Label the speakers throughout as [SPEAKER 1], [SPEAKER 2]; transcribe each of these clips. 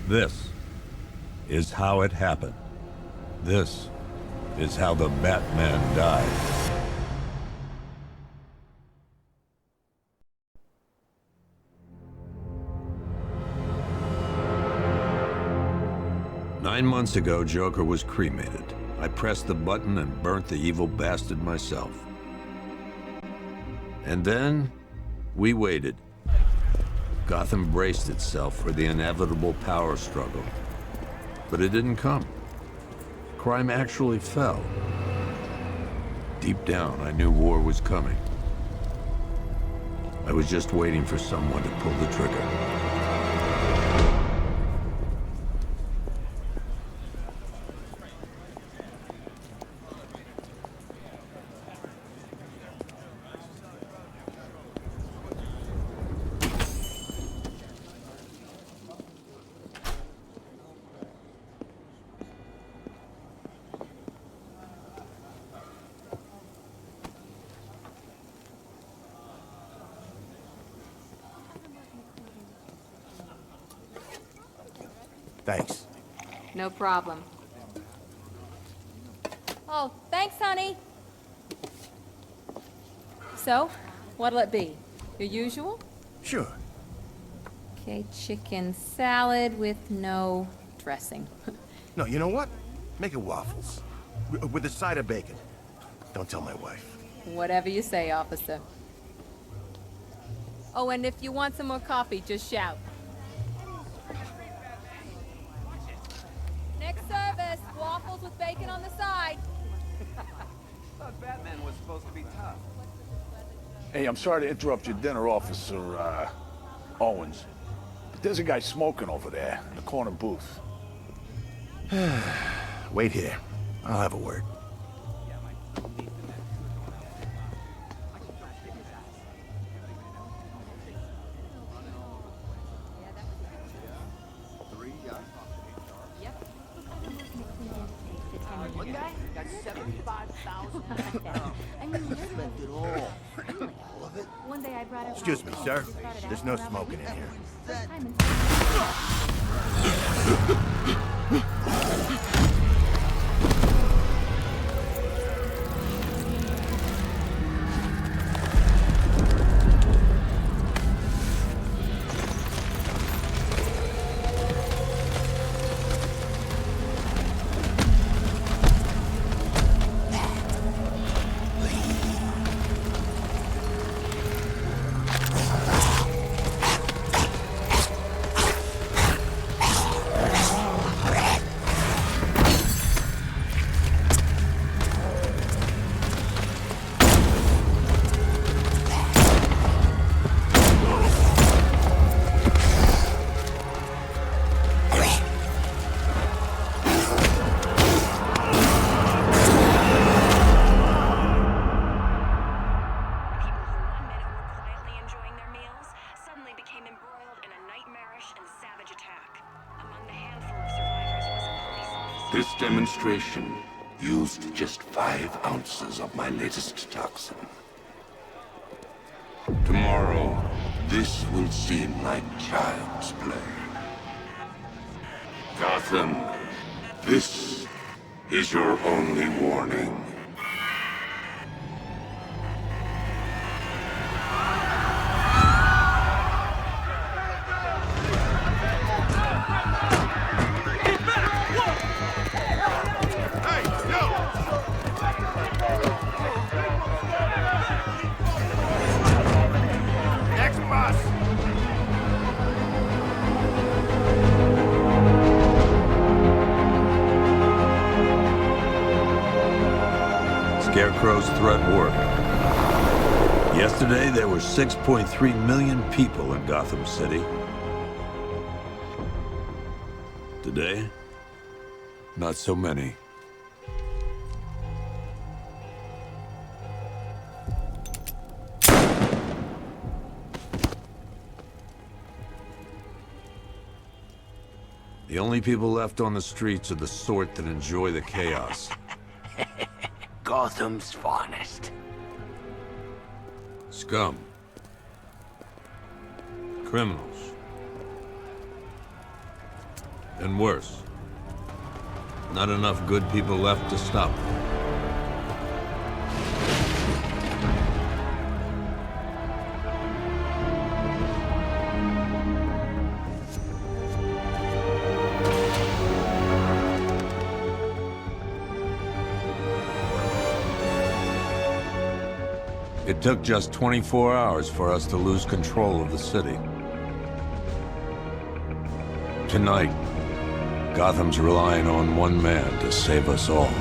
[SPEAKER 1] This is how it happened. This is how the Batman died. Nine months ago, Joker was cremated. I pressed the button and burnt the evil bastard myself. And then, we waited. Gotham braced itself for the inevitable power struggle. But it didn't come. Crime actually fell. Deep down, I knew war was coming. I was just waiting for someone to pull the trigger.
[SPEAKER 2] Thanks.
[SPEAKER 3] No problem. Oh, thanks, honey. So, what'll it be? Your usual?
[SPEAKER 2] Sure.
[SPEAKER 3] Okay, chicken salad with no dressing.
[SPEAKER 2] No, you know what? Make it waffles. With a side of bacon. Don't tell my wife.
[SPEAKER 3] Whatever you say, officer. Oh, and if you want some more coffee, just shout. Next service, waffles with bacon on the side.
[SPEAKER 4] Thought Batman was supposed to be tough.
[SPEAKER 5] Hey, I'm sorry to interrupt your dinner, Officer, Owens. But there's a guy smoking over there in the corner booth.
[SPEAKER 2] Wait here. I'll have a word.
[SPEAKER 4] One guy got 75,000.
[SPEAKER 3] One day I brought it.
[SPEAKER 2] Excuse me, sir. There's no smoking in here.
[SPEAKER 6] This demonstration used just 5 ounces of my latest toxin. Tomorrow, this will seem like child's play. Gotham, this is your only warning.
[SPEAKER 1] Scarecrow's threat worked. Yesterday, there were 6.3 million people in Gotham City. Today, not so many. The only people left on the streets are the sort that enjoy the chaos.
[SPEAKER 7] Gotham's finest.
[SPEAKER 1] Scum. Criminals. And worse. Not enough good people left to stop them. It took just 24 hours for us to lose control of the city. Tonight, Gotham's relying on one man to save us all.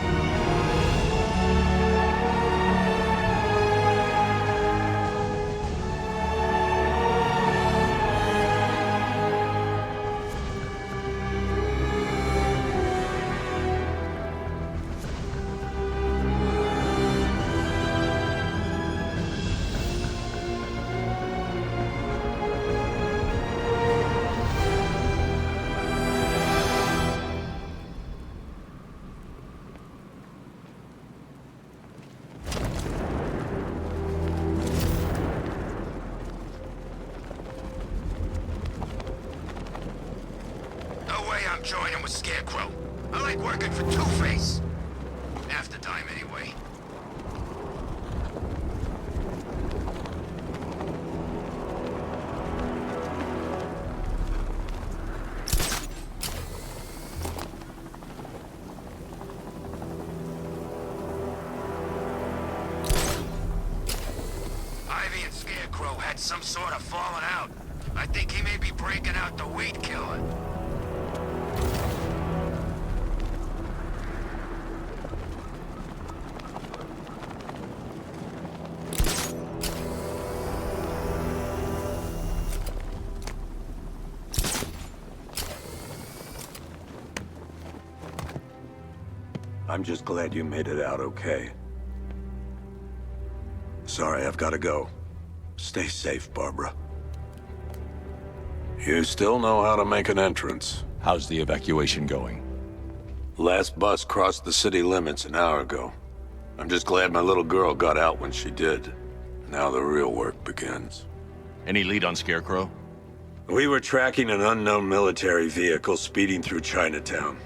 [SPEAKER 2] I'm joining with Scarecrow. I like working for Two-Face. Half the time, anyway. Ivy and Scarecrow had some sort of falling out. I think he may be breaking out the weed killer.
[SPEAKER 1] I'm just glad you made it out okay. Sorry, I've got to go. Stay safe, Barbara. You still know how to make an entrance.
[SPEAKER 7] How's the evacuation going?
[SPEAKER 1] Last bus crossed the city limits an hour ago. I'm just glad my little girl got out when she did. Now the real work begins.
[SPEAKER 7] Any lead on Scarecrow?
[SPEAKER 1] We were tracking an unknown military vehicle speeding through Chinatown.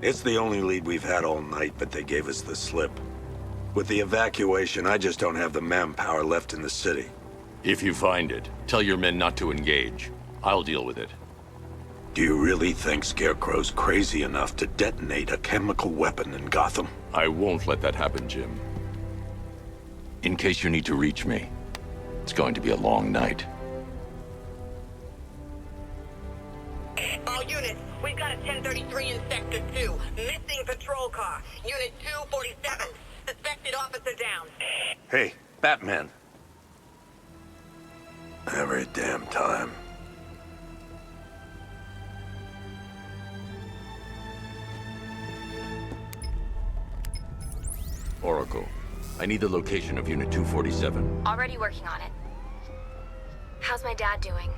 [SPEAKER 1] It's the only lead we've had all night, but they gave us the slip. With the evacuation, I just don't have the manpower left in the city.
[SPEAKER 7] If you find it, tell your men not to engage. I'll deal with it.
[SPEAKER 1] Do you really think Scarecrow's crazy enough to detonate a chemical weapon in Gotham?
[SPEAKER 7] I won't let that happen, Jim. In case you need to reach me, it's going to be a long night.
[SPEAKER 8] All units, we've got a 1033 in Sector 2. Missing patrol car. Unit 247. Suspected officer down.
[SPEAKER 1] Hey, Batman. Every damn time.
[SPEAKER 7] Oracle, I need the location of Unit 247.
[SPEAKER 9] Already working on it. How's my dad doing?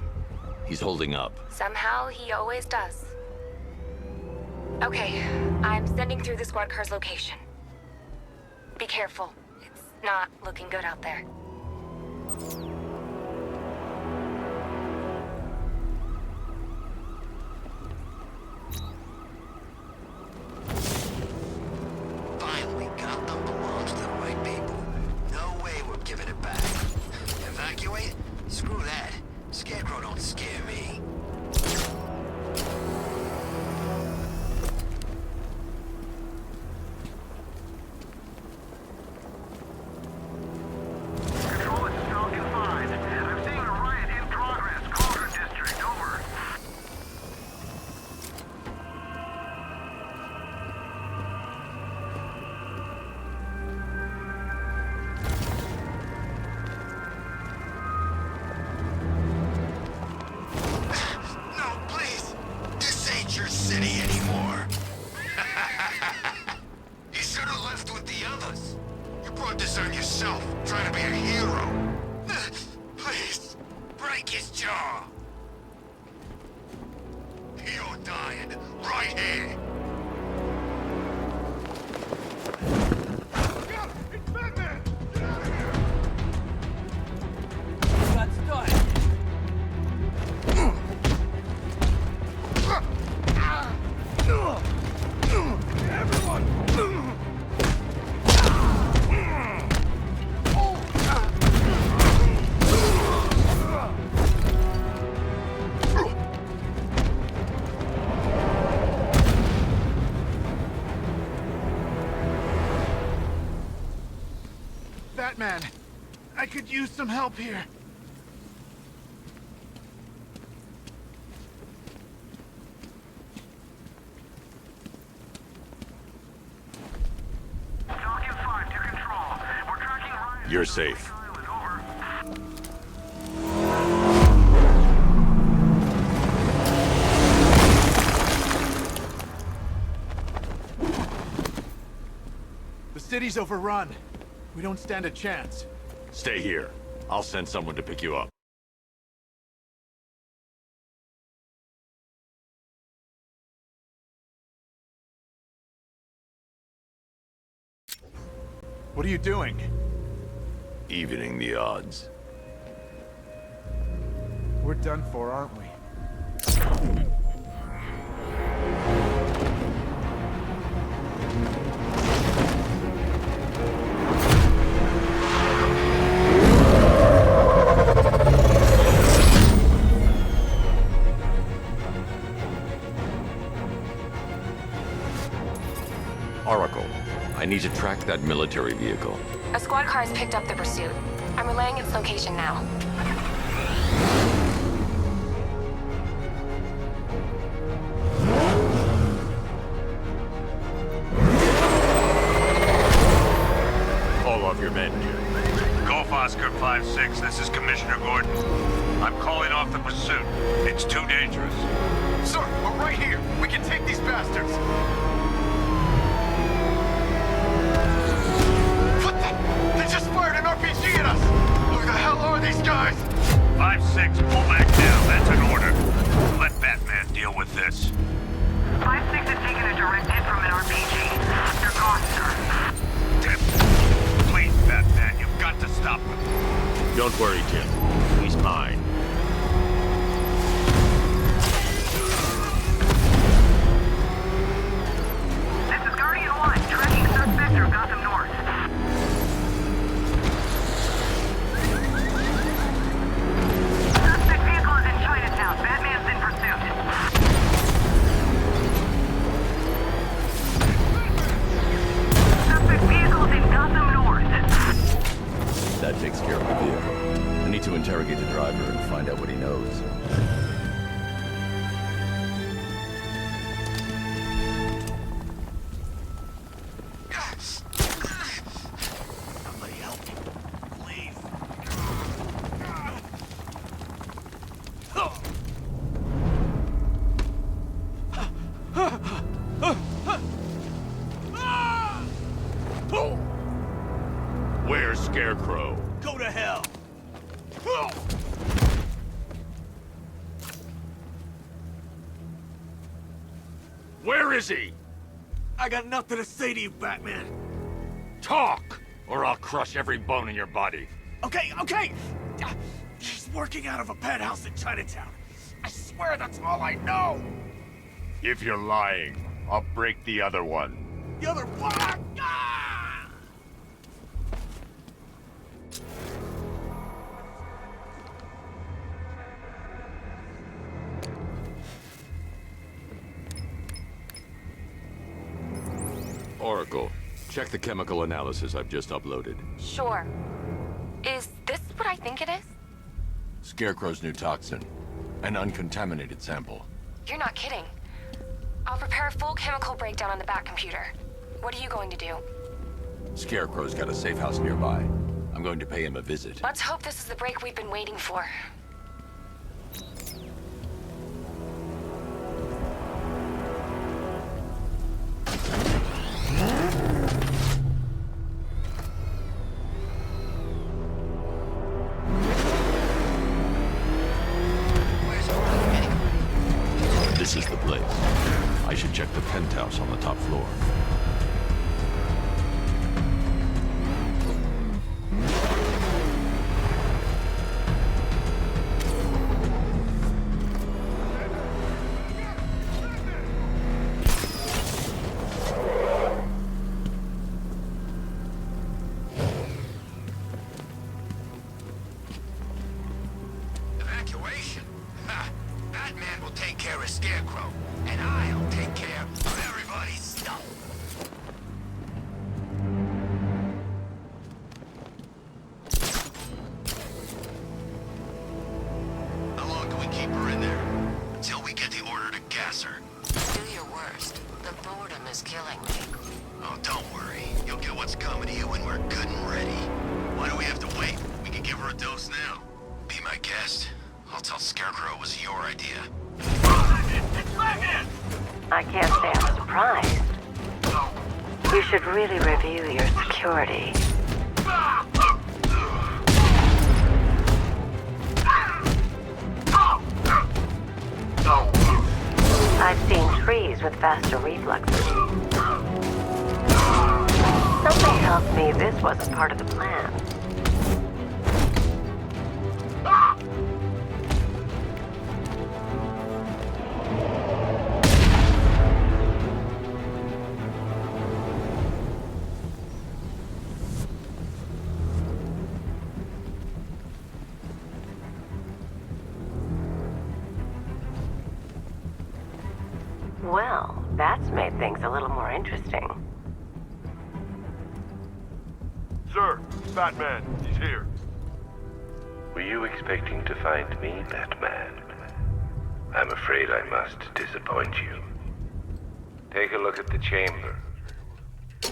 [SPEAKER 7] He's holding up.
[SPEAKER 9] Somehow, he always does. Okay, I'm sending through the squad car's location. Be careful. It's not looking good out there.
[SPEAKER 2] Finally, Gotham belongs to the right people. No way we're giving it back. Evacuate? Screw that. Scarecrow don't scare me.
[SPEAKER 10] Control, it's Falcon 5. I'm seeing a riot in progress. Calder District, over.
[SPEAKER 2] No, please. This ain't your city anymore. You should have left with the others. You brought this on yourself, trying to be a hero. Please, break his jaw. You're dying right here. It's Batman! Get out of here!
[SPEAKER 4] That's done.
[SPEAKER 5] Batman. I could use some help here.
[SPEAKER 10] Talking 5 to control. We're tracking Ryan.
[SPEAKER 7] You're safe.
[SPEAKER 10] Island, over.
[SPEAKER 5] The city's overrun. We don't stand a chance.
[SPEAKER 7] Stay here. I'll send someone to pick you up.
[SPEAKER 5] What are you doing?
[SPEAKER 7] Evening the odds.
[SPEAKER 5] We're done for, aren't we?
[SPEAKER 7] Oracle, I need to track that military vehicle.
[SPEAKER 9] A squad car has picked up the pursuit. I'm relaying its location now.
[SPEAKER 7] All of your men here.
[SPEAKER 10] Golf Oscar 5-6, this is Commissioner Gordon. I'm calling off the pursuit. It's too dangerous.
[SPEAKER 5] Sir, we're right here. We can take these bastards. What the? They just fired an RPG at us. Who the hell are these guys?
[SPEAKER 10] 5-6, pull back down. That's an order. Let Batman deal with this. 5-6 is taking a direct hit from an RPG. They're gone, sir. Please, Batman, you've got to stop them.
[SPEAKER 7] Don't worry, Jim. He's mine.
[SPEAKER 10] This is Guardian 1, tracking suspect through Gotham North. Suspect vehicle is in Chinatown. Batman's in pursuit. Suspect vehicle's in Gotham North.
[SPEAKER 7] That takes care of the vehicle. I need to interrogate the driver and find out what he knows.
[SPEAKER 5] Somebody help me, please.
[SPEAKER 7] Where's Scarecrow?
[SPEAKER 5] Go to hell.
[SPEAKER 7] Where is he?
[SPEAKER 5] I got nothing to say to you, Batman.
[SPEAKER 7] Talk, or I'll crush every bone in your body.
[SPEAKER 5] Okay. He's working out of a penthouse in Chinatown. I swear that's all I know.
[SPEAKER 7] If you're lying, I'll break the other one.
[SPEAKER 5] The other one. Ah!
[SPEAKER 7] Oracle, check the chemical analysis I've just uploaded.
[SPEAKER 9] Sure. Is this what I think it is?
[SPEAKER 7] Scarecrow's new toxin. An uncontaminated sample.
[SPEAKER 9] You're not kidding. I'll prepare a full chemical breakdown on the back computer. What are you going to do?
[SPEAKER 7] Scarecrow's got a safe house nearby. I'm going to pay him a visit.
[SPEAKER 9] Let's hope this is the break we've been waiting for.
[SPEAKER 7] This is the place. I should check the penthouse on the top floor.
[SPEAKER 2] Evacuation? Ha! Batman will take care of Scarecrow, and I'll take care of everybody's stuff.
[SPEAKER 9] is killing me.
[SPEAKER 2] Oh, don't worry. You'll get what's coming to you when we're good and ready. Why do we have to wait? We can give her a dose now. Be my guest. I'll tell Scarecrow it was your idea.
[SPEAKER 11] I can't say I'm surprised. You should really review your security. I've seen trees with faster reflexes. Something tells me this wasn't part of the plan. Well, that's made things a little more interesting.
[SPEAKER 12] Sir, Batman, he's here.
[SPEAKER 13] Were you expecting to find me, Batman? I'm afraid I must disappoint you. Take a look at the chamber.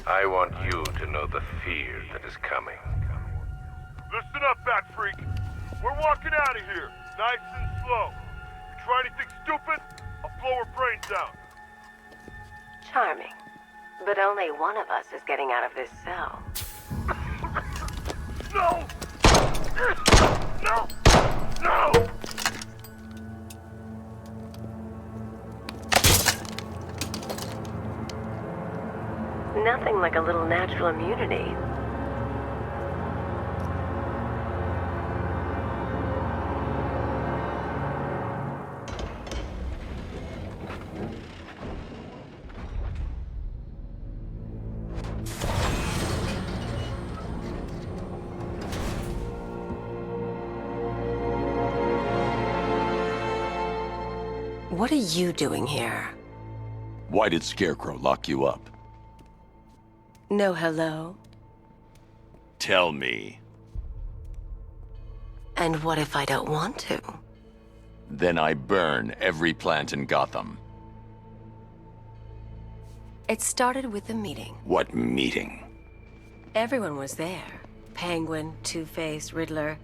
[SPEAKER 13] I want you to know the fear that is coming.
[SPEAKER 12] Listen up, Bat Freak. We're walking out of here, nice and slow. You try anything stupid, I'll blow her brains out.
[SPEAKER 11] Charming. But only one of us is getting out of this cell.
[SPEAKER 12] No! No! No!
[SPEAKER 11] Nothing like a little natural immunity. What are you doing here?
[SPEAKER 7] Why did Scarecrow lock you up?
[SPEAKER 11] No hello?
[SPEAKER 7] Tell me.
[SPEAKER 11] And what if I don't want to?
[SPEAKER 7] Then I burn every plant in Gotham.
[SPEAKER 11] It started with a meeting.
[SPEAKER 7] What meeting?
[SPEAKER 11] Everyone was there. Penguin, Two-Face, Riddler,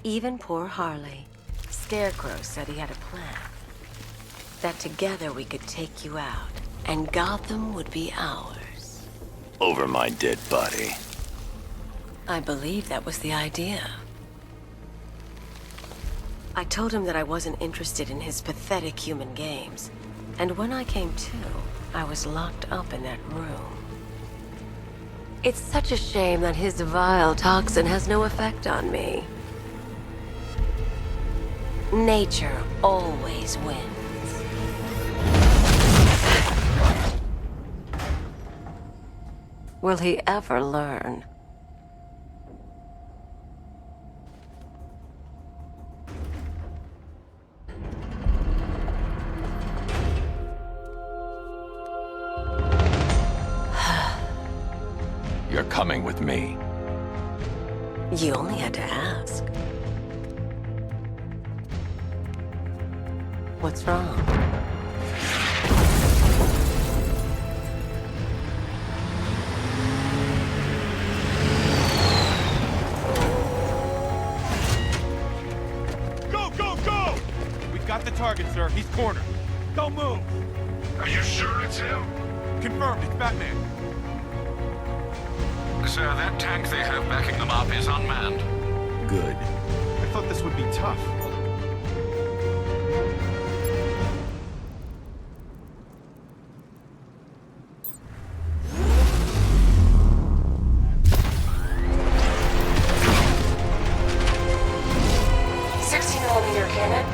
[SPEAKER 11] even poor Harley. Scarecrow said he had a plan. That together we could take you out, and Gotham would be ours.
[SPEAKER 7] Over my dead body.
[SPEAKER 11] I believe that was the idea. I told him that I wasn't interested in his pathetic human games. And when I came to, I was locked up in that room. It's such a shame that his vile toxin has no effect on me. Nature always wins. Will he ever learn?
[SPEAKER 7] You're coming with me.
[SPEAKER 11] You only had to ask. What's wrong?
[SPEAKER 14] Got the target, sir. He's cornered. Don't move.
[SPEAKER 12] Are you sure it's him?
[SPEAKER 14] Confirmed. It's Batman.
[SPEAKER 15] Sir, that tank they have backing them up is unmanned.
[SPEAKER 7] Good.
[SPEAKER 14] I thought this would be tough.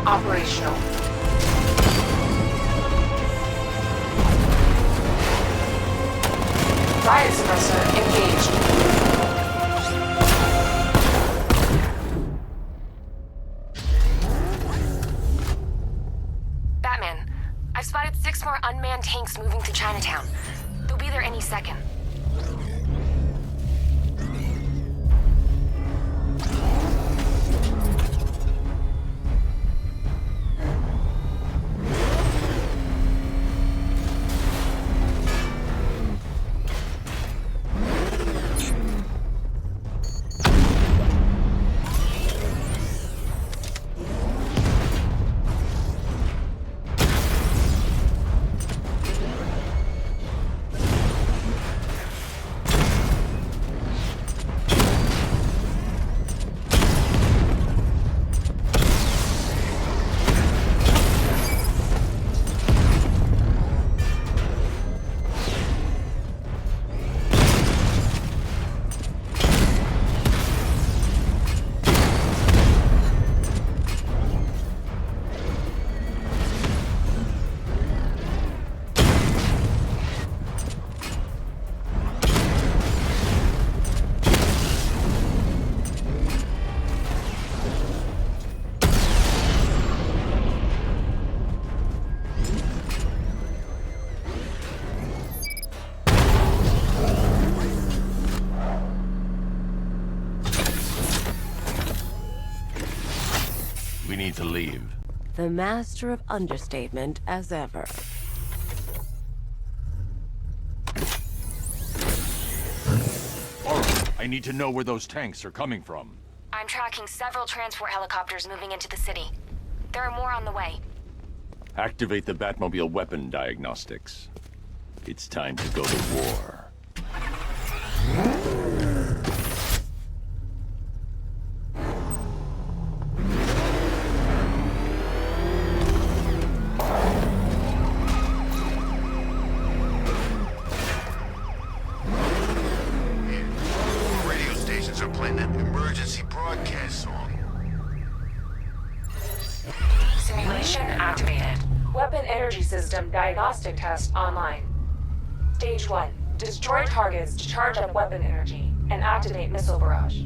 [SPEAKER 9] Operational. Riot suppressor engaged. Batman, I've spotted 6 more unmanned tanks moving to Chinatown. They'll be there any second.
[SPEAKER 7] to leave.
[SPEAKER 11] The master of understatement as ever.
[SPEAKER 7] I need to know where those tanks are coming from.
[SPEAKER 9] I'm tracking several transport helicopters moving into the city. There are more on the way.
[SPEAKER 7] Activate the Batmobile weapon diagnostics. It's time to go to war.
[SPEAKER 2] Radio stations are playing that emergency broadcast song.
[SPEAKER 9] Simulation activated.
[SPEAKER 16] Weapon energy system diagnostic test online. Stage 1. Destroy targets to charge up weapon energy and activate missile barrage.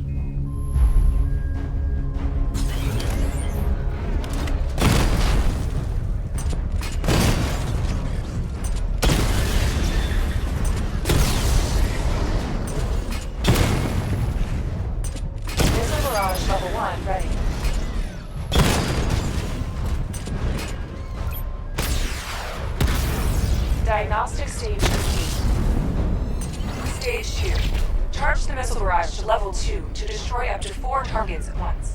[SPEAKER 16] Missile barrage level 1 ready. Diagnostic stage complete. Stage 2. Charge the missile barrage to level 2 to destroy up to 4 targets at once.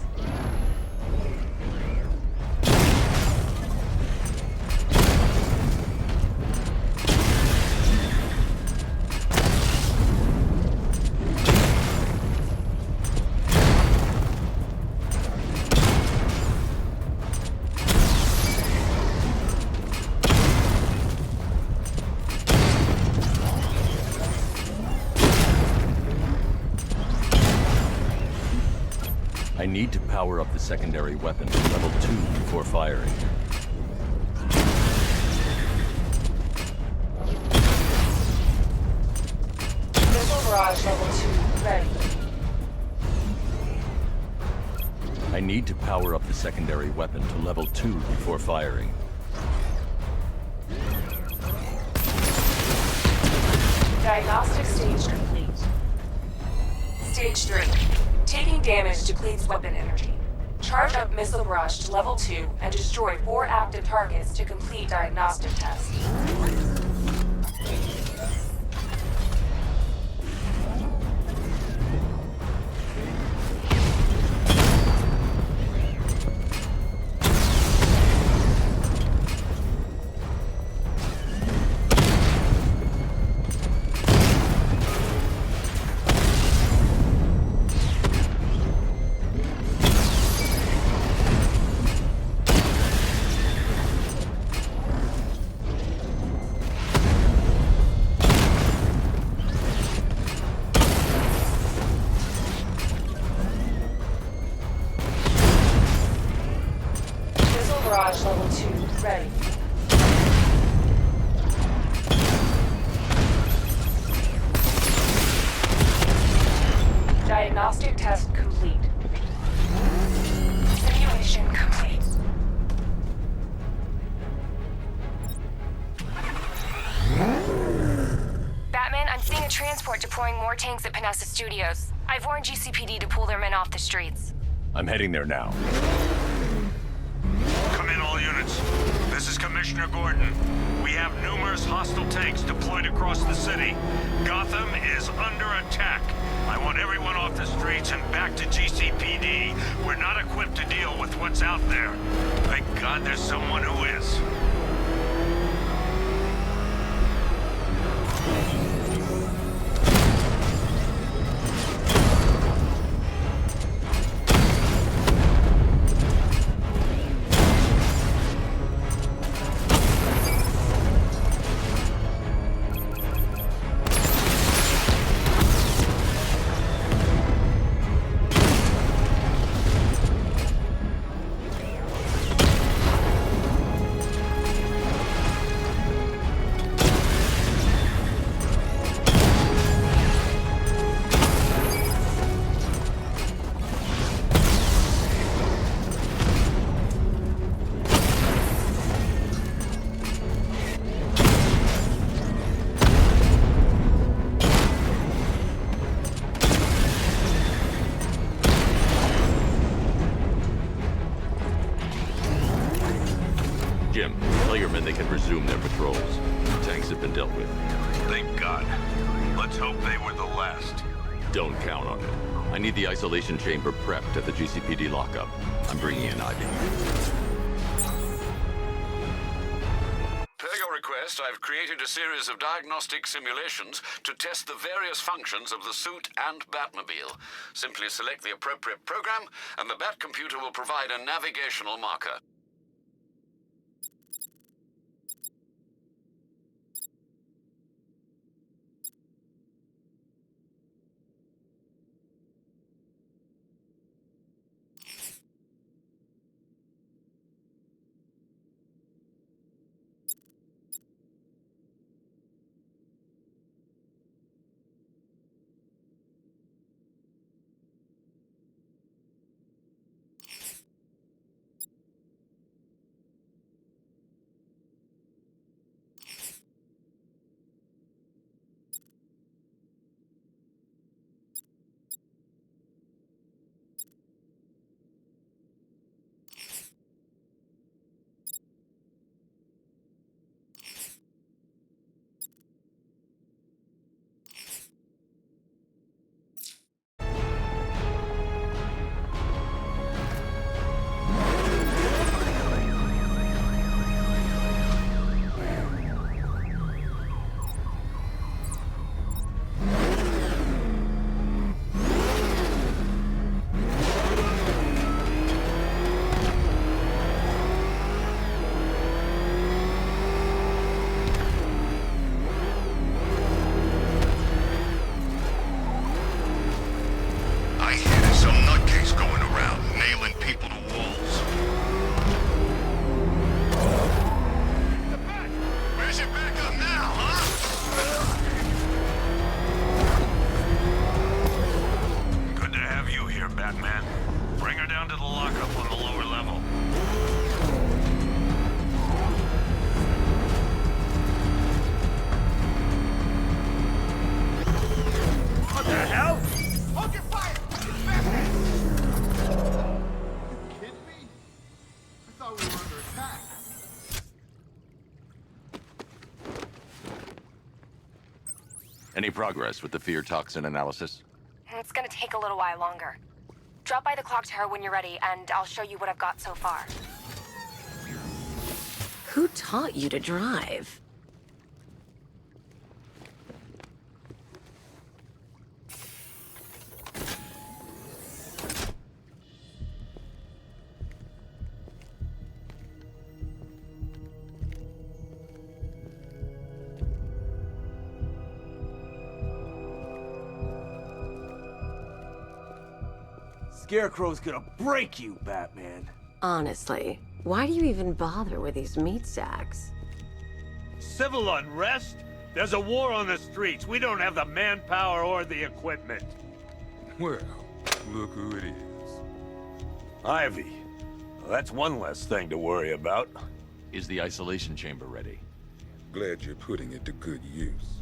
[SPEAKER 7] I need to power up the secondary weapon to level 2 before firing.
[SPEAKER 16] Missile barrage level 2 ready.
[SPEAKER 7] I need to power up the secondary weapon to level 2 before firing.
[SPEAKER 16] Diagnostic stage complete. Stage 3. Taking damage depletes weapon energy. Charge up missile barrage to level 2 and destroy 4 active targets to complete diagnostic test. Barrage level 2 ready. Diagnostic test complete.
[SPEAKER 9] Simulation complete. Batman, I'm seeing a transport deploying more tanks at Panessa Studios. I've warned GCPD to pull their men off the streets.
[SPEAKER 7] I'm heading there now.
[SPEAKER 10] Come in, all units. This is Commissioner Gordon. We have numerous hostile tanks deployed across the city. Gotham is under attack. I want everyone off the streets and back to GCPD. We're not equipped to deal with what's out there. Thank God there's someone who is.
[SPEAKER 7] resume their patrols. Tanks have been dealt with.
[SPEAKER 12] Thank God. Let's hope they were the last.
[SPEAKER 7] Don't count on it. I need the isolation chamber prepped at the GCPD lockup. I'm bringing in Ivy.
[SPEAKER 15] Per your request, I've created a series of diagnostic simulations to test the various functions of the suit and Batmobile. Simply select the appropriate program, and the Bat computer will provide a navigational marker.
[SPEAKER 7] Any progress with the fear toxin analysis?
[SPEAKER 9] It's gonna take a little while longer. Drop by the clock tower when you're ready, and I'll show you what I've got so far.
[SPEAKER 11] Who taught you to drive?
[SPEAKER 17] Scarecrow's gonna break you, Batman.
[SPEAKER 11] Honestly, why do you even bother with these meat sacks?
[SPEAKER 12] Civil unrest? There's a war on the streets. We don't have the manpower or the equipment.
[SPEAKER 18] Well, look who it is.
[SPEAKER 12] Ivy. Well, that's one less thing to worry about.
[SPEAKER 7] Is the isolation chamber ready?
[SPEAKER 18] Glad you're putting it to good use.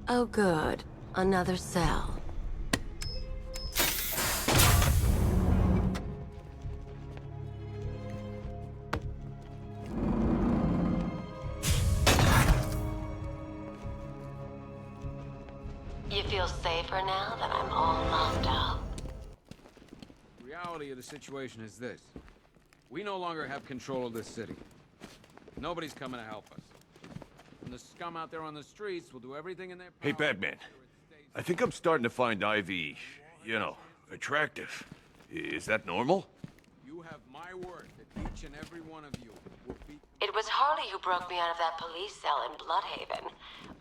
[SPEAKER 11] Oh good. Another cell. You feel safer now that I'm all locked up?
[SPEAKER 19] The reality of the situation is this. We no longer have control of this city. Nobody's coming to help us. And the scum out there on the streets will do everything in their power.
[SPEAKER 12] Hey, Batman. I think I'm starting to find Ivy, you know, attractive. Is that normal?
[SPEAKER 19] You have my word that each and every one of you will be...
[SPEAKER 11] It was Harley who broke me out of that police cell in Bloodhaven.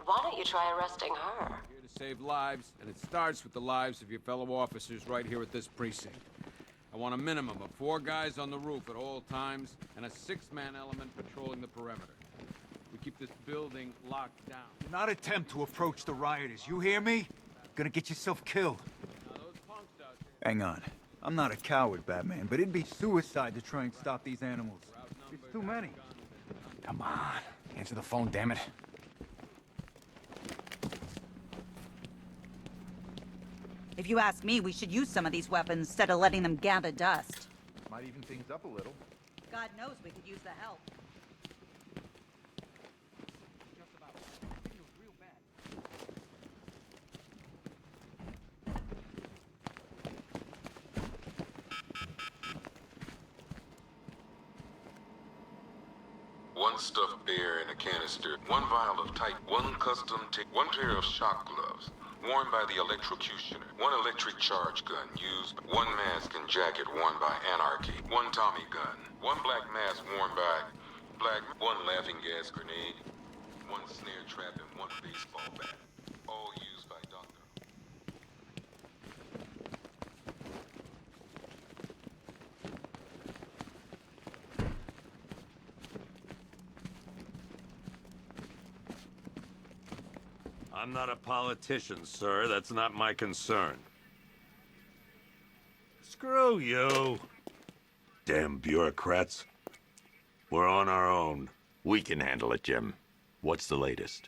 [SPEAKER 11] Why don't you try arresting her?
[SPEAKER 19] Here to save lives, and it starts with the lives of your fellow officers right here at this precinct. I want a minimum of 4 guys on the roof at all times, and a 6-man element patrolling the perimeter. We keep this building locked down.
[SPEAKER 14] Do not attempt to approach the rioters. You hear me? Gonna get yourself killed. Hang on. I'm not a coward, Batman, but it'd be suicide to try and stop these animals. It's too many.
[SPEAKER 17] Come on. Answer the phone, damn it.
[SPEAKER 20] If you ask me, we should use some of these weapons instead of letting them gather dust.
[SPEAKER 14] Might even things up a little.
[SPEAKER 20] God knows we could use the help.
[SPEAKER 18] one stuffed bear in a canister, one vial of type, one custom tick, one pair of shock gloves worn by the electrocutioner, one electric charge gun used, one mask and jacket worn by Anarchy, one Tommy gun, one black mask worn by one laughing gas grenade, one snare trap, and one baseball bat, all used by Dr.
[SPEAKER 1] I'm not a politician, sir. That's not my concern. Screw you. Damn bureaucrats. We're on our own.
[SPEAKER 7] We can handle it, Jim. What's the latest?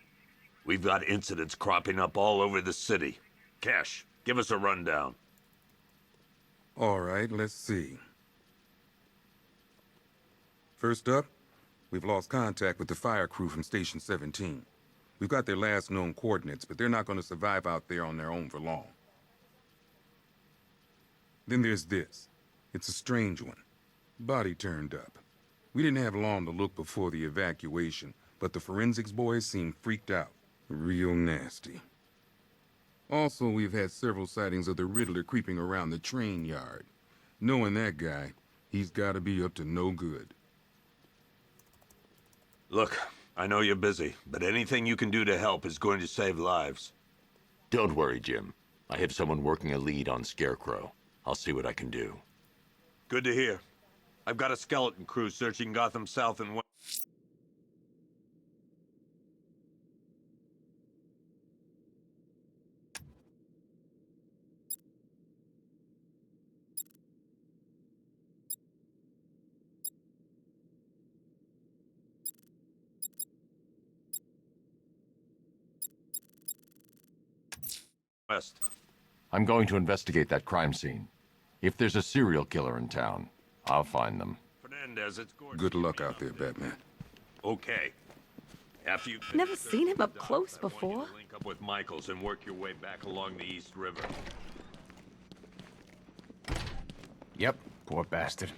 [SPEAKER 1] We've got incidents cropping up all over the city. Cash, give us a rundown.
[SPEAKER 18] All right, let's see. First up, we've lost contact with the fire crew from Station 17. We've got their last known coordinates, but they're not going to survive out there on their own for long. Then there's this. It's a strange one. Body turned up. We didn't have long to look before the evacuation, but the forensics boys seemed freaked out. Real nasty. Also, we've had several sightings of the Riddler creeping around the train yard. Knowing that guy, he's got to be up to no good.
[SPEAKER 1] Look, I know you're busy, but anything you can do to help is going to save lives.
[SPEAKER 7] Don't worry, Jim. I have someone working a lead on Scarecrow. I'll see what I can do.
[SPEAKER 1] Good to hear. I've got a skeleton crew searching Gotham South and West.
[SPEAKER 7] I'm going to investigate that crime scene. If there's a serial killer in town, I'll find them.
[SPEAKER 1] Fernandez, it's
[SPEAKER 18] Good luck out there, Batman.
[SPEAKER 1] Okay. After you
[SPEAKER 11] Never seen him up close before.
[SPEAKER 1] link up with Michaels and work your way back along the East River.
[SPEAKER 21] Yep, poor bastard.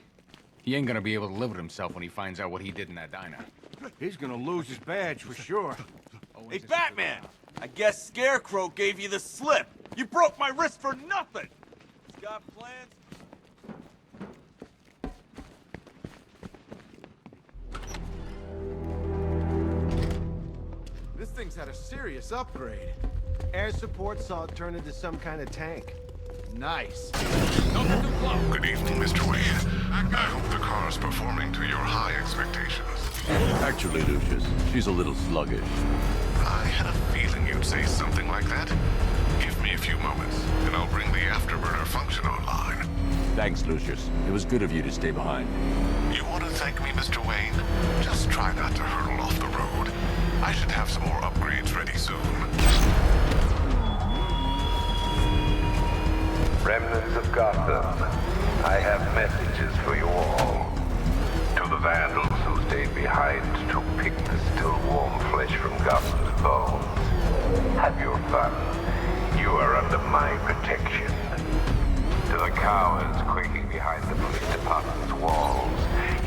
[SPEAKER 21] He ain't gonna be able to live with himself when he finds out what he did in that diner.
[SPEAKER 17] He's gonna lose his badge for sure. Hey, Batman! I guess Scarecrow gave you the slip. You broke my wrist for nothing. He's got plans.
[SPEAKER 22] This thing's had a serious upgrade. Air support saw it turn into some kind of tank. Nice.
[SPEAKER 12] Good evening, Mr. Wayne. I hope the car's performing to your high expectations.
[SPEAKER 7] Actually, Lucius, she's a little sluggish.
[SPEAKER 12] I had a feeling you'd say something like that. Give me a few moments, and I'll bring the afterburner function online.
[SPEAKER 7] Thanks, Lucius. It was good of you to stay behind.
[SPEAKER 12] You want to thank me, Mr. Wayne? Just try not to hurtle off the road. I should have some more upgrades ready soon.
[SPEAKER 13] Remnants of Gotham, I have messages for you all. To the vandals who stayed behind to pick the still warm flesh from Gotham's bones. Have your fun. You are under my protection. To the cowards quaking behind the police department's walls,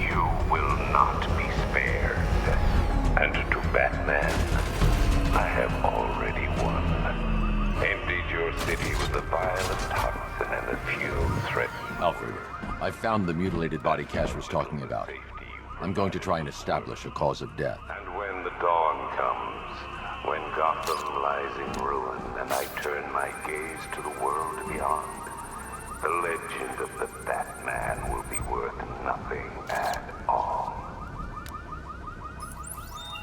[SPEAKER 13] you will not be spared. And to Batman, I have already won. Emptied your city with the violent Hudson and the few threatened.
[SPEAKER 7] Alfred, I found the mutilated body Cash was talking about. I'm going to try and establish a cause of death.
[SPEAKER 13] And when the dawn comes, when Gotham lies in ruin, and I turn my gaze to the world beyond, the legend of the Batman will be worth nothing at all.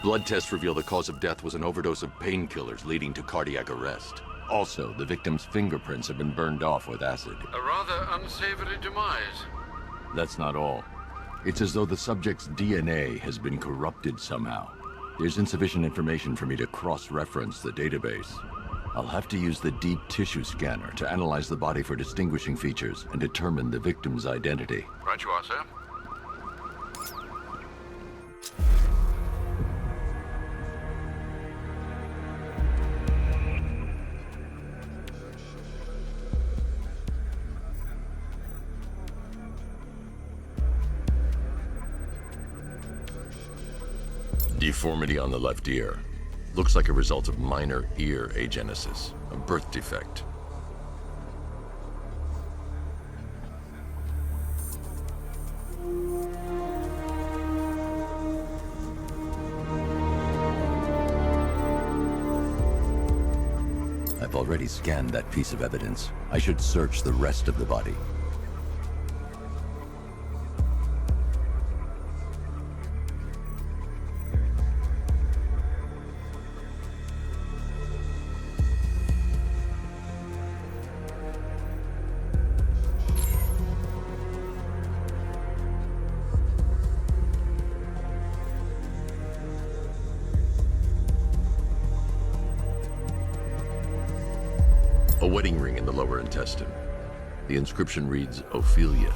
[SPEAKER 7] Blood tests reveal the cause of death was an overdose of painkillers leading to cardiac arrest. Also, the victim's fingerprints have been burned off with acid.
[SPEAKER 15] A rather unsavory demise.
[SPEAKER 7] That's not all. It's as though the subject's DNA has been corrupted somehow. There's insufficient information for me to cross-reference the database. I'll have to use the deep tissue scanner to analyze the body for distinguishing features and determine the victim's identity.
[SPEAKER 15] Right you are, sir.
[SPEAKER 7] Deformity on the left ear. Looks like a result of minor ear agenesis, a birth defect. I've already scanned that piece of evidence. I should search the rest of the body. A wedding ring in the lower intestine. The inscription reads, Ophelia.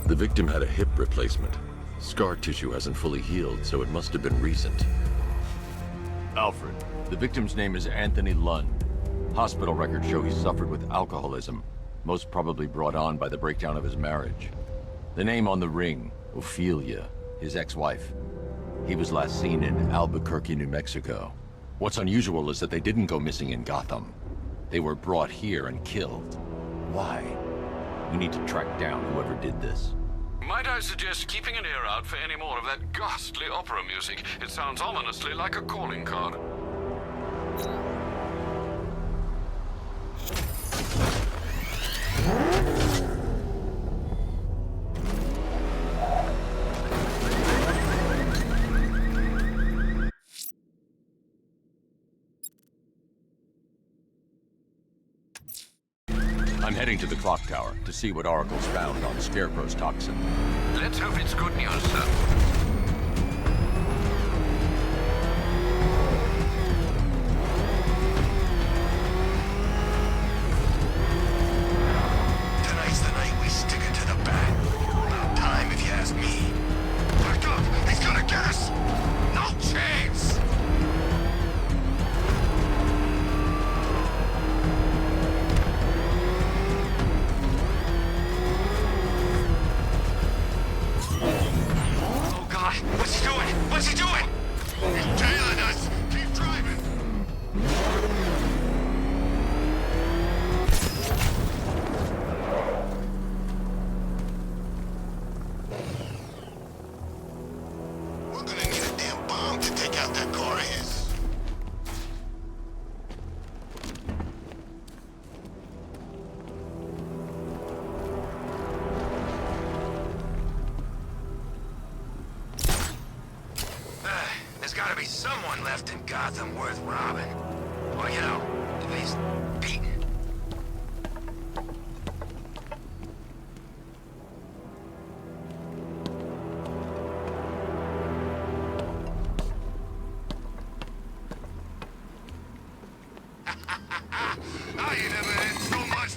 [SPEAKER 7] The victim had a hip replacement. Scar tissue hasn't fully healed, so it must have been recent. Alfred, the victim's name is Anthony Lund. Hospital records show he suffered with alcoholism, most probably brought on by the breakdown of his marriage. The name on the ring, Ophelia, his ex-wife. He was last seen in Albuquerque, New Mexico. What's unusual is that they didn't go missing in Gotham. They were brought here and killed. Why? We need to track down whoever did this.
[SPEAKER 15] Might I suggest keeping an ear out for any more of that ghastly opera music? It sounds ominously like a calling card.
[SPEAKER 7] I'm heading to the clock tower to see what Oracle's found on Scarecrow's toxin.
[SPEAKER 15] Let's hope it's good news, sir.
[SPEAKER 2] Tonight's the night we stick it to the bat. About time, if you ask me. Back up! He's gonna get us! No chance! What's he doing? What's he doing? He's tailing us! Keep driving! We're gonna need a damn bomb to take out that car of his. There's gotta be someone left in Gotham worth robbing. Or, you know, at least beating. I ain't never had so much.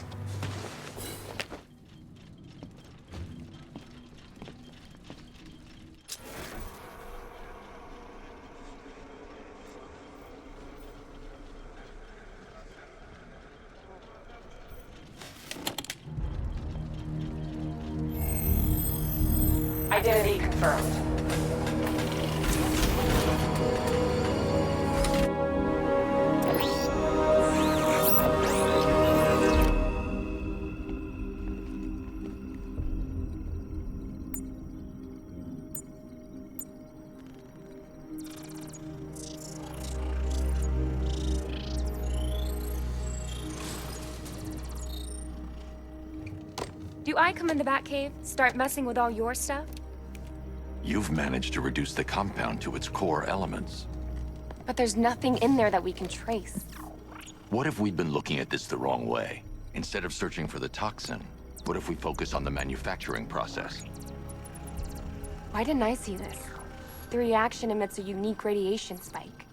[SPEAKER 16] Identity confirmed.
[SPEAKER 9] Do I come in the Batcave, start messing with all your stuff?
[SPEAKER 7] You've managed to reduce the compound to its core elements.
[SPEAKER 9] But there's nothing in there that we can trace.
[SPEAKER 7] What if we'd been looking at this the wrong way? Instead of searching for the toxin, what if we focus on the manufacturing process?
[SPEAKER 9] Why didn't I see this? The reaction emits a unique radiation spike.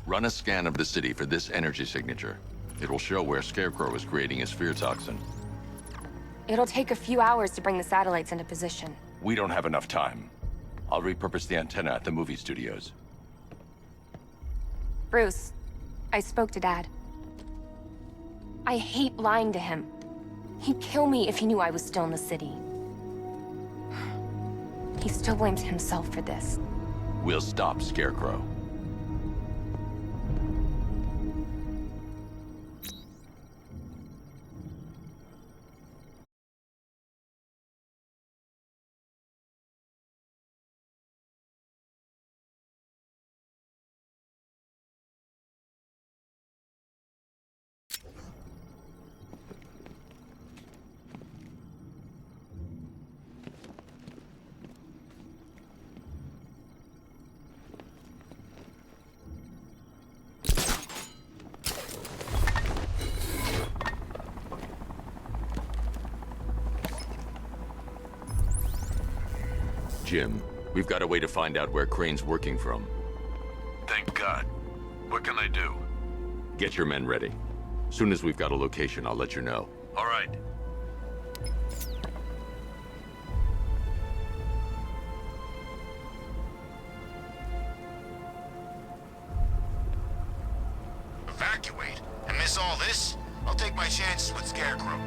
[SPEAKER 7] Run a scan of the city for this energy signature. It will show where Scarecrow is creating his fear toxin.
[SPEAKER 3] It'll take a few hours to bring the satellites into position.
[SPEAKER 7] We don't have enough time. I'll repurpose the antenna at the movie studios.
[SPEAKER 3] Bruce, I spoke to Dad. I hate lying to him. He'd kill me if he knew I was still in the city. He still blames himself for this.
[SPEAKER 7] We'll stop Scarecrow. Jim, we've got a way to find out where Crane's working from.
[SPEAKER 1] Thank God. What can I do?
[SPEAKER 7] Get your men ready. Soon as we've got a location, I'll let you know.
[SPEAKER 1] All right.
[SPEAKER 2] Evacuate? And miss all this? I'll take my chances with Scarecrow.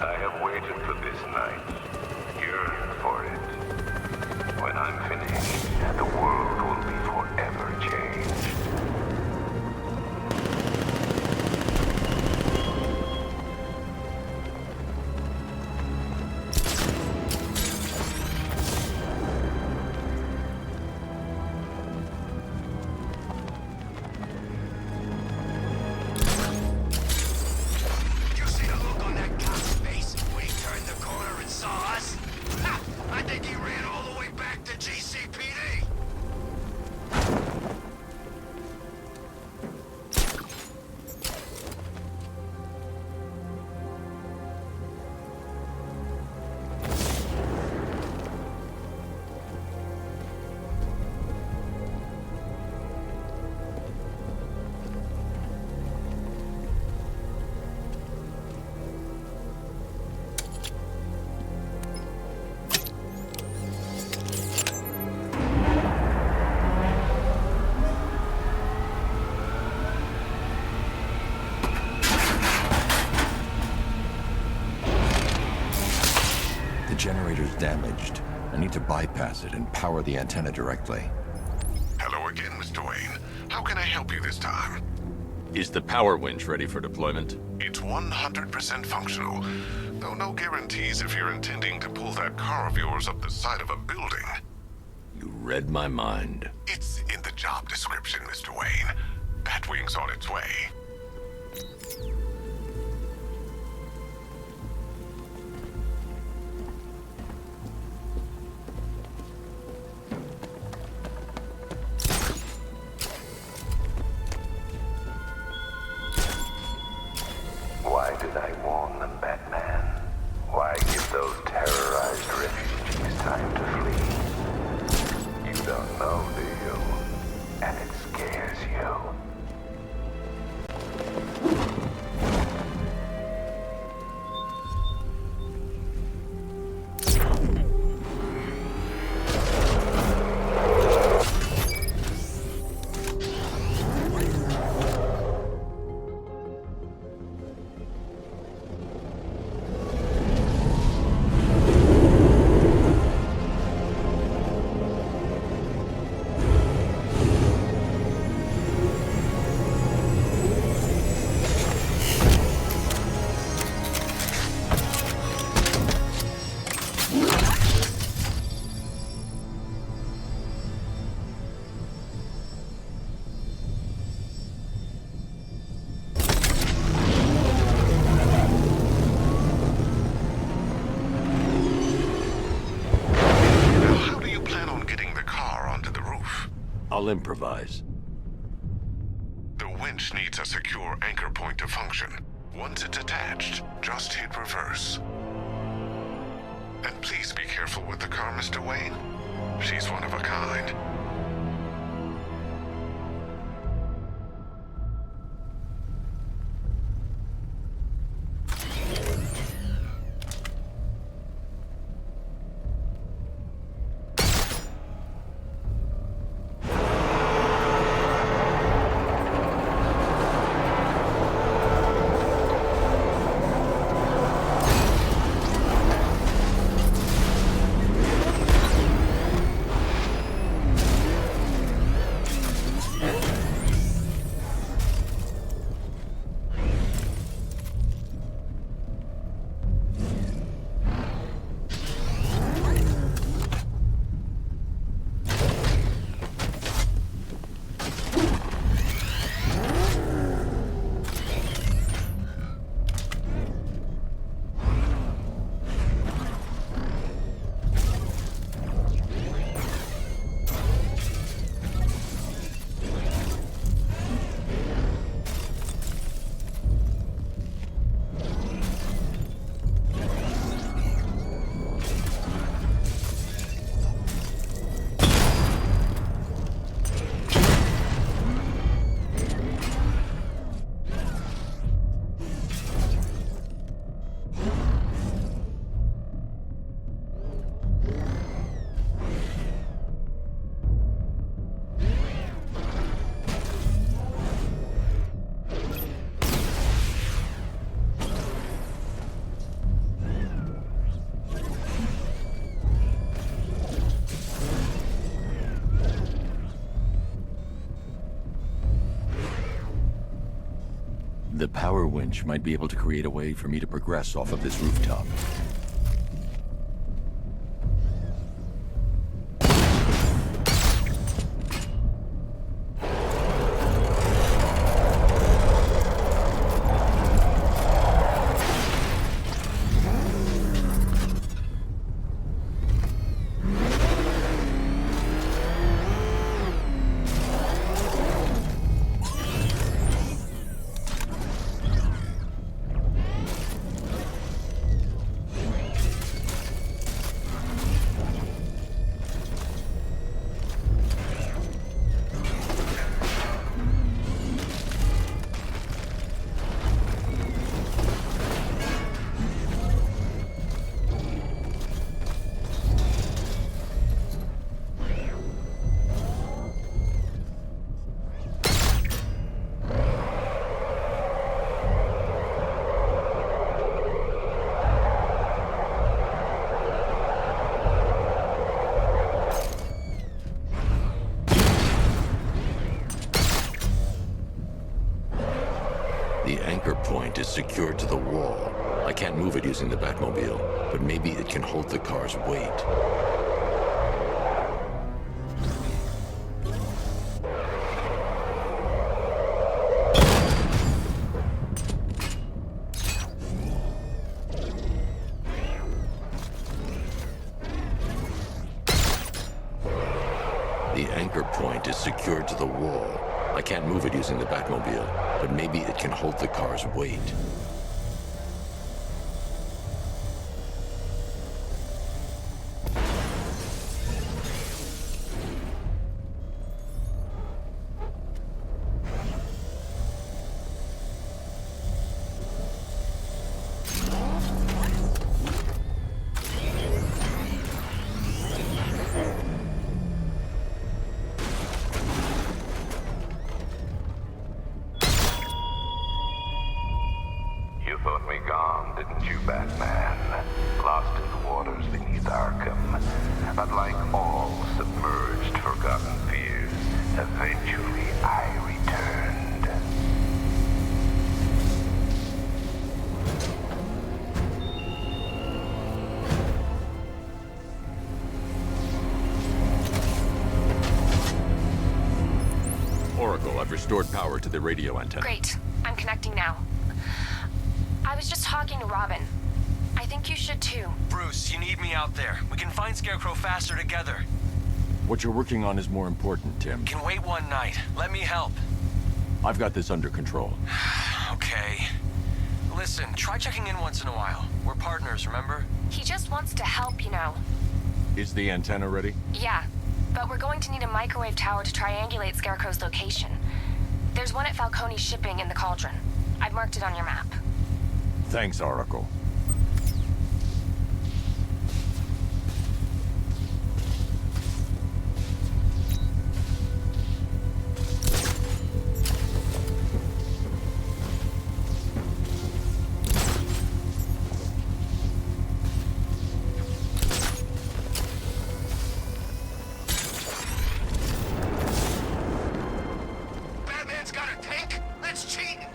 [SPEAKER 13] I have waited for this night, yearned for it. When I'm finished, the world will be forever changed.
[SPEAKER 2] You see the look on that cop's face when he turned the corner and saw us? Ha! I think he ran all the way back to GCPD.
[SPEAKER 7] The generator's damaged. I need to bypass it and power the antenna directly.
[SPEAKER 18] Hello again, Mr. Wayne. How can I help you this time?
[SPEAKER 7] Is the power winch ready for deployment?
[SPEAKER 18] It's 100% functional, though no guarantees if you're intending to pull that car of yours up the side of a building.
[SPEAKER 7] You read my mind.
[SPEAKER 18] It's in the job description, Mr. Wayne. Batwing's on its way.
[SPEAKER 13] Why did I warn them, Batman? Why give those terrorized refugees time to flee? You don't know, do you? And it scares you.
[SPEAKER 1] I'll improvise.
[SPEAKER 6] The winch needs a secure anchor point to function. Once it's attached, just hit reverse. And please be careful with the car, Mr. Wayne. She's one of a kind.
[SPEAKER 7] The power winch might be able to create a way for me to progress off of this rooftop. The anchor point is secured to the wall. I can't move it using the Batmobile, but maybe it can hold the car's weight. The anchor point is secured to the wall. I can't move it using the Batmobile, but maybe it can hold the car's weight.
[SPEAKER 13] Thought me gone, didn't you, Batman? Lost in the waters beneath Arkham. But like all submerged, forgotten fears, eventually I returned.
[SPEAKER 7] Oracle, I've restored power to the radio antenna.
[SPEAKER 3] Great. I'm connecting now. I was just talking to Robin. I think you should too.
[SPEAKER 2] Bruce, you need me out there. We can find Scarecrow faster together.
[SPEAKER 7] What you're working on is more important, Tim.
[SPEAKER 4] Can wait one night. Let me help.
[SPEAKER 7] I've got this under control.
[SPEAKER 4] Okay. Listen, try checking in once in a while. We're partners, remember?
[SPEAKER 3] He just wants to help, you know.
[SPEAKER 7] Is the antenna ready?
[SPEAKER 3] Yeah, but we're going to need a microwave tower to triangulate Scarecrow's location. There's one at Falcone Shipping in the Cauldron. I've marked it on your map.
[SPEAKER 7] Thanks, Oracle.
[SPEAKER 2] Batman's got a tank? That's cheating!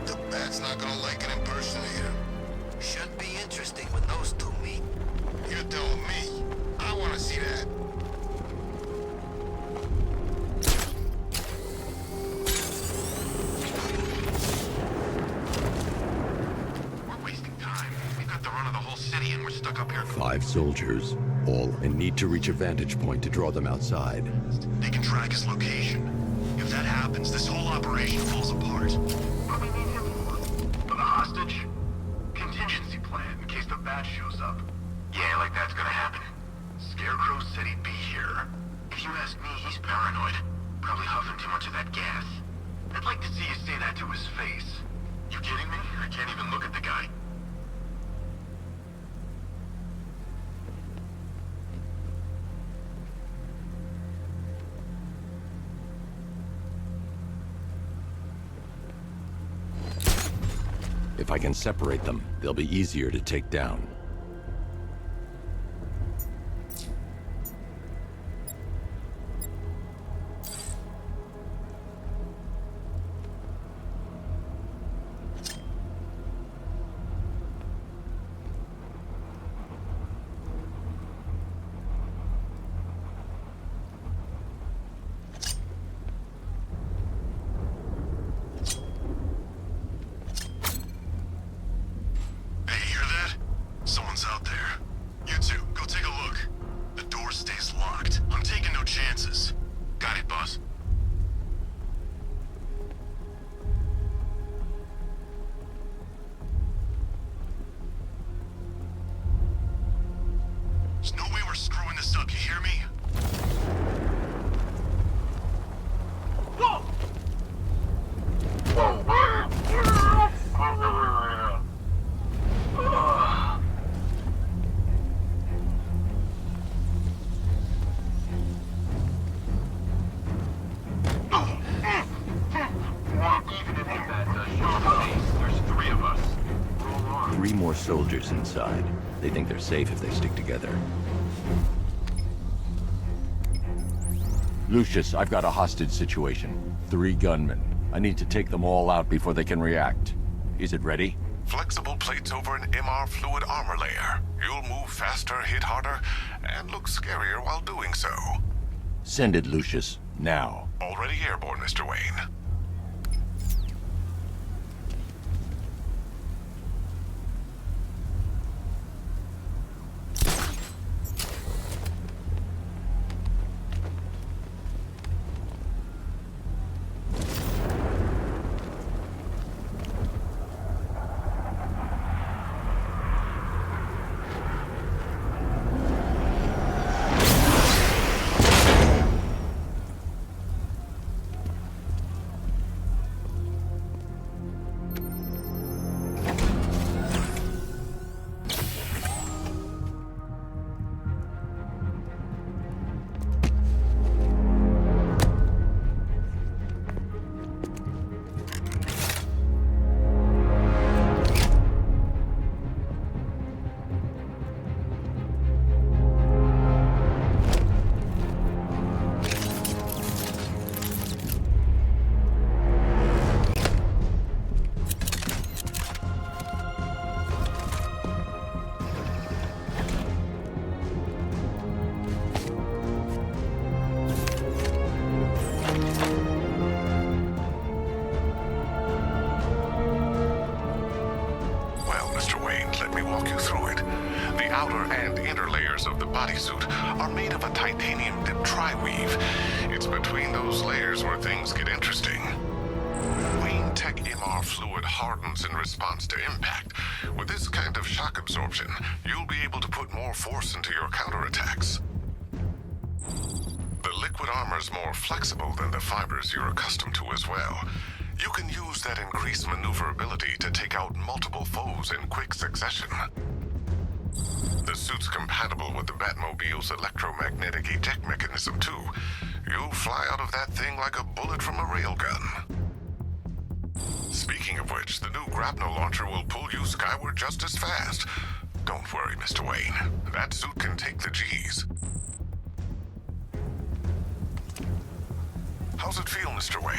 [SPEAKER 2] The Bat's not gonna like an impersonator. Should be interesting when those two meet. You're telling me. I wanna see that. We're wasting time. We've got the run of the whole city and we're stuck up here.
[SPEAKER 1] 5 soldiers, all and need to reach a vantage point to draw them outside.
[SPEAKER 2] They can track his location. If that happens, this whole operation falls apart. What do we need him for? For the hostage? Contingency plan in case the Bat shows up. Yeah, like that's gonna happen. Scarecrow said he'd be here. If you ask me, he's paranoid. Probably huffing too much of that gas. I'd like to see you say that to his face. You kidding me? I can't even look at the guy.
[SPEAKER 7] If I can separate them, they'll be easier to take down.
[SPEAKER 2] Someone's out there. You two, go take a look. The door stays locked. I'm taking no chances. Got it, boss. There's no way we're screwing this up, you hear me? Go!
[SPEAKER 7] Three more soldiers inside. They think they're safe if they stick together. Lucius, I've got a hostage situation. 3 gunmen. I need to take them all out before they can react. Is it ready?
[SPEAKER 6] Flexible plates over an MR fluid armor layer. You'll move faster, hit harder, and look scarier while doing so.
[SPEAKER 7] Send it, Lucius. Now.
[SPEAKER 6] Already airborne, Mr. Wayne. outer and inner layers of the bodysuit are made of a titanium-dipped tri-weave. It's between those layers where things get interesting. Wayne Tech MR fluid hardens in response to impact. With this kind of shock absorption, you'll be able to put more force into your counterattacks. The liquid armor's more flexible than the fibers you're accustomed to as well. You can use that increased maneuverability to take out multiple foes in quick succession. The suit's compatible with the Batmobile's electromagnetic eject mechanism, too. You'll fly out of that thing like a bullet from a railgun. Speaking of which, the new grapnel launcher will pull you skyward just as fast. Don't worry, Mr. Wayne. That suit can take the G's. How's it feel, Mr. Wayne?